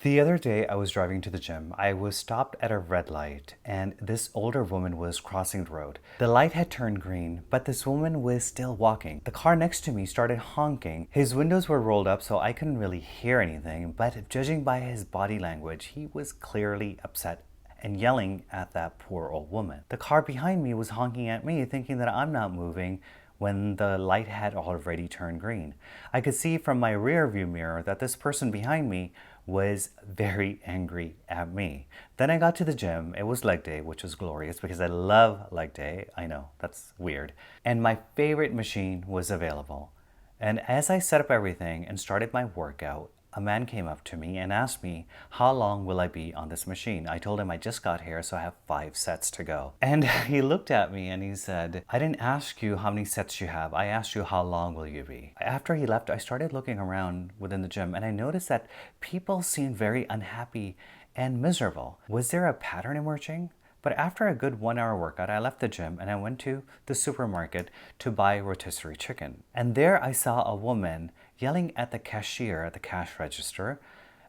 The other day I was driving to the gym. I was stopped at a red light and this older woman was crossing the road. The light had turned green, but this woman was still walking. The car next to me started honking. His windows were rolled up so I couldn't really hear anything, but judging by his body language, he was clearly upset and yelling at that poor old woman. The car behind me was honking at me, thinking that I'm not moving when the light had already turned green. I could see from my rear view mirror that this person behind me was very angry at me. Then I got to the gym. It was leg day, which was glorious because I love leg day. I know, that's weird. And my favorite machine was available. And as I set up everything and started my workout, a man came up to me and asked me, how long will I be on this machine? I told him I just got here, so I have 5 sets to go. And he looked at me and he said, I didn't ask you how many sets you have. I asked you how long will you be. After he left, I started looking around within the gym and I noticed that people seemed very unhappy and miserable. Was there a pattern emerging? But after a good 1-hour workout, I left the gym and I went to the supermarket to buy rotisserie chicken. And there I saw a woman yelling at the cashier at the cash register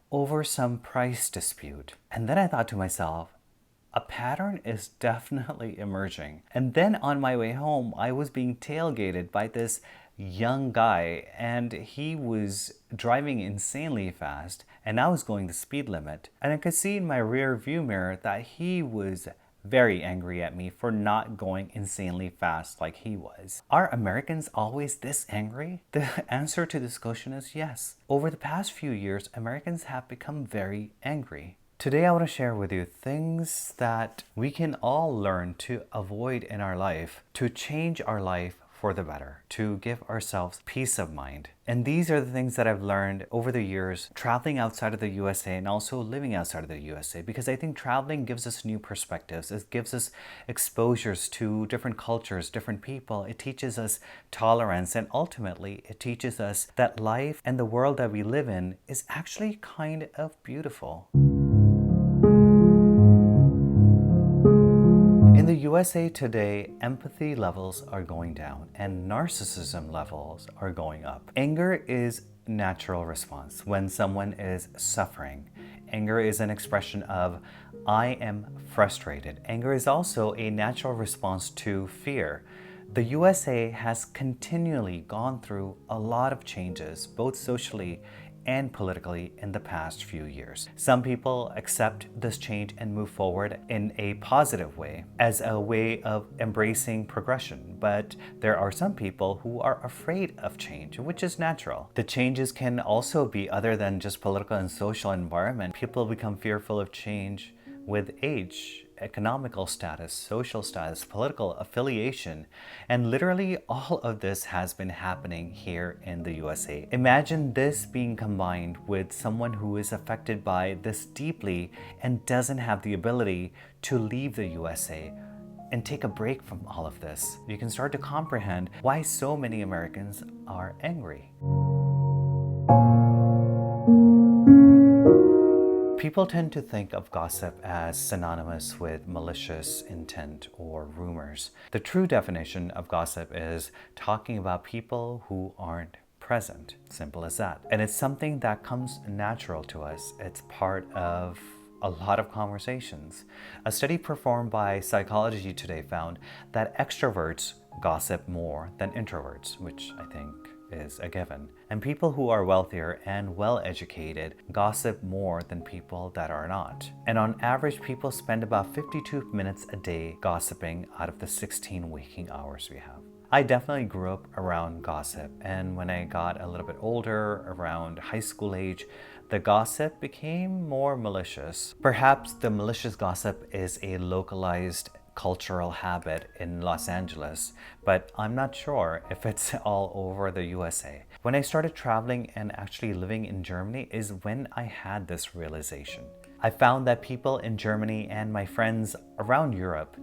over some price dispute. And then I thought to myself, a pattern is definitely emerging. And then on my way home, I was being tailgated by this young guy and he was driving insanely fast and I was going the speed limit. And I could see in my rear view mirror that he was very angry at me for not going insanely fast like he was. Are Americans always this angry? The answer to this question is yes. Over the past few years, Americans have become very angry. Today I want to share with you things that we can all learn to avoid in our life, to change our life for the better, to give ourselves peace of mind. And these are the things that I've learned over the years traveling outside of the USA and also living outside of the USA, because I think traveling gives us new perspectives. It gives us exposures to different cultures, different people. It teaches us tolerance, and ultimately it teaches us that life and the world that we live in is actually kind of beautiful. In the USA today, empathy levels are going down and narcissism levels are going up. Anger is a natural response when someone is suffering. Anger is an expression of, I am frustrated. Anger is also a natural response to fear. The USA has continually gone through a lot of changes, both socially and politically, in the past few years. Some people accept this change and move forward in a positive way, as a way of embracing progression. But there are some people who are afraid of change, which is natural. The changes can also be other than just political and social environment. People become fearful of change with age, economical status, social status, political affiliation, and literally all of this has been happening here in the USA. Imagine this being combined with someone who is affected by this deeply and doesn't have the ability to leave the USA and take a break from all of this. You can start to comprehend why so many Americans are angry. People tend to think of gossip as synonymous with malicious intent or rumors. The true definition of gossip is talking about people who aren't present. Simple as that. And it's something that comes natural to us. It's part of a lot of conversations. A study performed by Psychology Today found that extroverts gossip more than introverts, which I think is a given. And people who are wealthier and well-educated gossip more than people that are not. And on average, people spend about 52 minutes a day gossiping out of the 16 waking hours we have. I definitely grew up around gossip, and when I got a little bit older, around high school age, the gossip became more malicious. Perhaps the malicious gossip is a localized cultural habit in Los Angeles, but I'm not sure if it's all over the USA. When I started traveling and actually living in Germany is when I had this realization. I found that people in Germany and my friends around Europe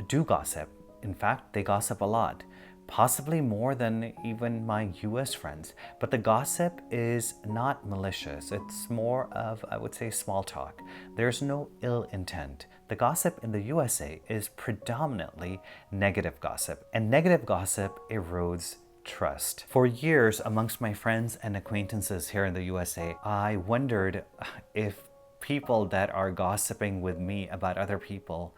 do gossip. In fact, they gossip a lot. Possibly more than even my US friends. But the gossip is not malicious. It's more of, I would say, small talk. There's no ill intent. The gossip in the USA is predominantly negative gossip, and negative gossip erodes trust. For years, amongst my friends and acquaintances here in the USA, I wondered if people that are gossiping with me about other people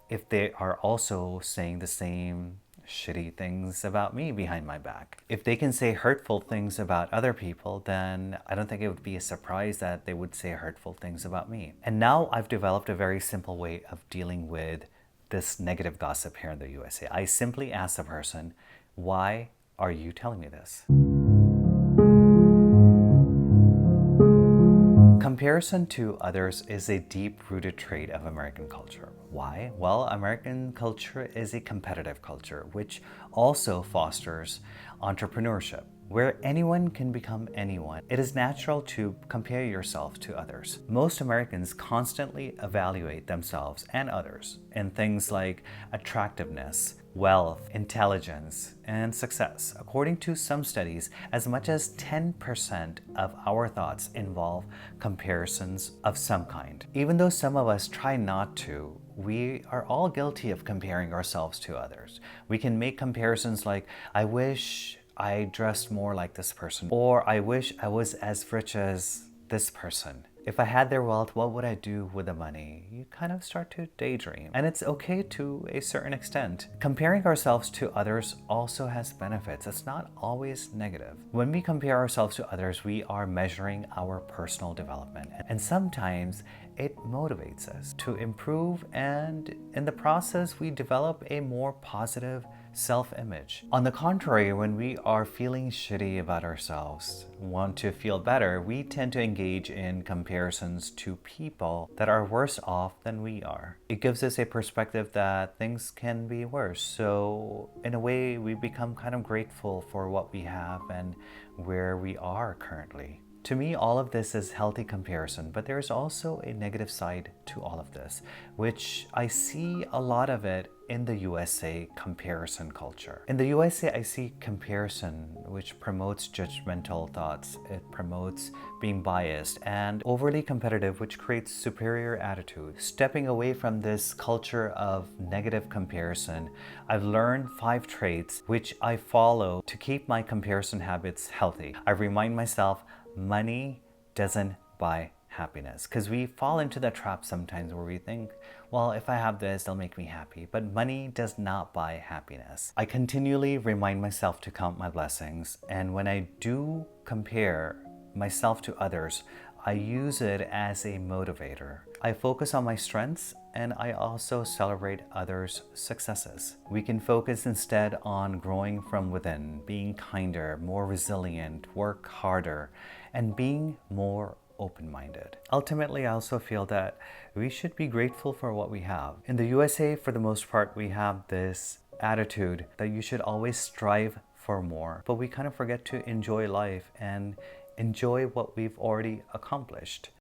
if they are also saying the same shitty things about me behind my back? If they can say hurtful things about other people, then I don't think it would be a surprise that they would say hurtful things about me. And now I've developed a very simple way of dealing with this negative gossip here in the USA. I simply ask the person, why are you telling me this? Comparison to others is a deep-rooted trait of American culture. Why? Well, American culture is a competitive culture, which also fosters entrepreneurship, where anyone can become anyone. It is natural to compare yourself to others. Most Americans constantly evaluate themselves and others in things like attractiveness, wealth, intelligence, and success. According to some studies, as much as 10% of our thoughts involve comparisons of some kind. Even though some of us try not to, we are all guilty of comparing ourselves to others. We can make comparisons like, I wish I dressed more like this person, or I wish I was as rich as this person. If I had their wealth, what would I do with the money? You kind of start to daydream. And it's okay to a certain extent. Comparing ourselves to others also has benefits. It's not always negative. When we compare ourselves to others, we are measuring our personal development. And sometimes it motivates us to improve, and in the process, we develop a more positive self-image. On the contrary, when we are feeling shitty about ourselves, want to feel better, we tend to engage in comparisons to people that are worse off than we are. It gives us a perspective that things can be worse. So in a way, we become kind of grateful for what we have and where we are currently. To me, all of this is healthy comparison, but there's also a negative side to all of this, which I see a lot of it in the USA comparison culture. In the USA, I see comparison, which promotes judgmental thoughts. It promotes being biased and overly competitive, which creates superior attitude. Stepping away from this culture of negative comparison, I've learned 5 traits which I follow to keep my comparison habits healthy. I remind myself, money doesn't buy happiness, because we fall into the trap sometimes where we think, well, if I have this, it'll make me happy. But money does not buy happiness. I continually remind myself to count my blessings, and when I do compare myself to others, I use it as a motivator. I focus on my strengths, and I also celebrate others' successes. We can focus instead on growing from within, being kinder, more resilient, work harder, and being more open-minded. Ultimately, I also feel that we should be grateful for what we have. In the USA, for the most part, we have this attitude that you should always strive for more, but we kind of forget to enjoy life and enjoy what we've already accomplished.